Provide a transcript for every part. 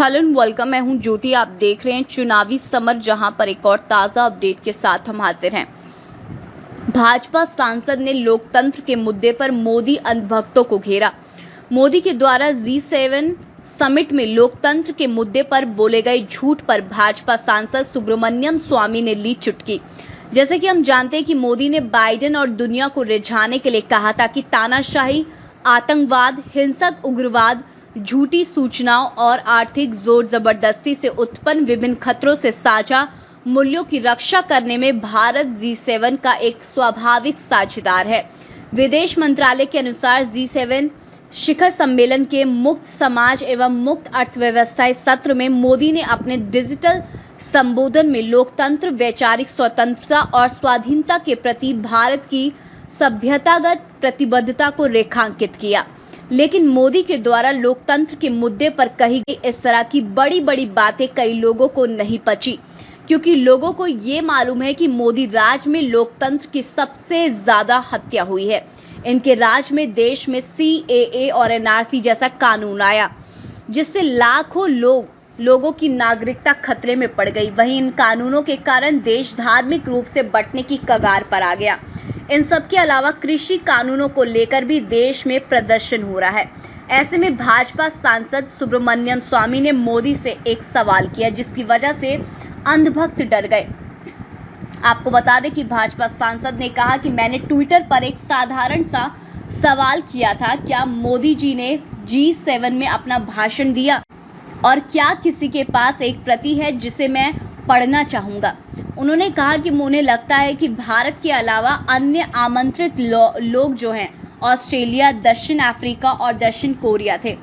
Hello and welcome. मैं हूं ज्योति। आप देख रहे हैं चुनावी समर, जहां पर एक और ताजा अपडेट के साथ हम हाजिर हैं। भाजपा सांसद ने लोकतंत्र के मुद्दे पर मोदी अंधभक्तों को घेरा। मोदी के द्वारा G7 समिट में लोकतंत्र के मुद्दे पर बोले गए झूठ पर भाजपा सांसद सुब्रमण्यम स्वामी ने ली चुटकी। जैसे कि हम जानते हैं कि मोदी ने बाइडेन और दुनिया को रिझाने के लिए कहा था कि तानाशाही, आतंकवाद, हिंसक उग्रवाद, झूठी सूचनाओं और आर्थिक जोर जबरदस्ती से उत्पन्न विभिन्न खतरों से साझा मूल्यों की रक्षा करने में भारत G7 का एक स्वाभाविक साझेदार है। विदेश मंत्रालय के अनुसार G7 शिखर सम्मेलन के मुक्त समाज एवं मुक्त अर्थव्यवस्था सत्र में मोदी ने अपने डिजिटल संबोधन में लोकतंत्र, वैचारिक स्वतंत्रता और स्वाधीनता के प्रति भारत की सभ्यतागत प्रतिबद्धता को रेखांकित किया। लेकिन मोदी के द्वारा लोकतंत्र के मुद्दे पर कही गई इस तरह की बड़ी बड़ी बातें कई लोगों को नहीं पची, क्योंकि लोगों को ये मालूम है कि मोदी राज में लोकतंत्र की सबसे ज्यादा हत्या हुई है। इनके राज में देश में CAA और NRC जैसा कानून आया, जिससे लाखों लोगों की नागरिकता खतरे में पड़ गई। वहीं इन कानूनों के कारण देश धार्मिक रूप से बंटने की कगार पर आ गया। इन सब के अलावा कृषि कानूनों को लेकर भी देश में प्रदर्शन हो रहा है। ऐसे में भाजपा सांसद सुब्रमण्यम स्वामी ने मोदी से एक सवाल किया, जिसकी वजह से अंधभक्त डर गए। आपको बता दें कि भाजपा सांसद ने कहा कि मैंने ट्विटर पर एक साधारण सा सवाल किया था, क्या मोदी जी ने G7 में अपना भाषण दिया और क्या किसी के पास एक प्रति है जिसे मैं पढ़ना चाहूंगा। उन्होंने कहा कि मुझे लगता है कि भारत के अलावा अन्य आमंत्रित लोग जो हैं ऑस्ट्रेलिया, दक्षिण अफ्रीका और दक्षिण कोरिया थे,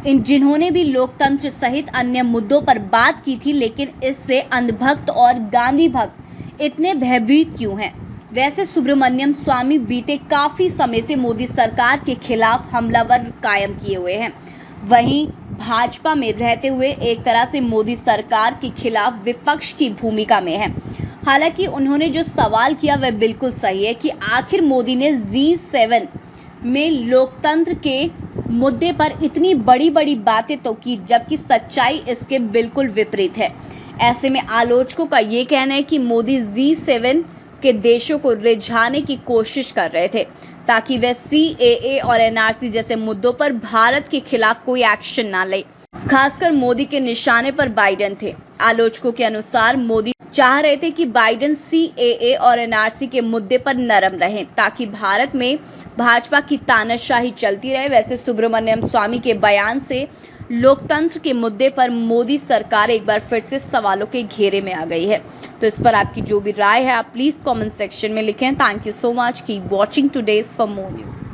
जिन्होंने भी लोकतंत्र सहित अन्य मुद्दों पर बात की थी। लेकिन इससे अंधभक्त और गांधी भक्त इतने भयभीत क्यों हैं। वैसे सुब्रमण्यम स्वामी बीते काफी समय से मोदी सरकार के खिलाफ हमलावर कायम किए हुए हैं। वहीं भाजपा में रहते हुए एक तरह से मोदी सरकार के खिलाफ विपक्ष की भूमिका में है। हालांकि उन्होंने जो सवाल किया वह बिल्कुल सही है कि आखिर मोदी ने G7 में लोकतंत्र के मुद्दे पर इतनी बड़ी बड़ी बातें तो की, जबकि सच्चाई इसके बिल्कुल विपरीत है। ऐसे में आलोचकों का ये कहना है कि मोदी G7 के देशों को रिझाने की कोशिश कर रहे थे, ताकि वे CAA और NRC जैसे मुद्दों पर भारत के खिलाफ कोई एक्शन ना ले। खासकर मोदी के निशाने पर बाइडेन थे। आलोचकों के अनुसार मोदी चाह रहे थे कि बाइडेन CAA और NRC के मुद्दे पर नरम रहें, ताकि भारत में भाजपा की तानाशाही चलती रहे। वैसे सुब्रमण्यम स्वामी के बयान से लोकतंत्र के मुद्दे पर मोदी सरकार एक बार फिर से सवालों के घेरे में आ गई है। तो इस पर आपकी जो भी राय है आप प्लीज कमेंट सेक्शन में लिखें। Thank you so much. Keep watching today's for more news.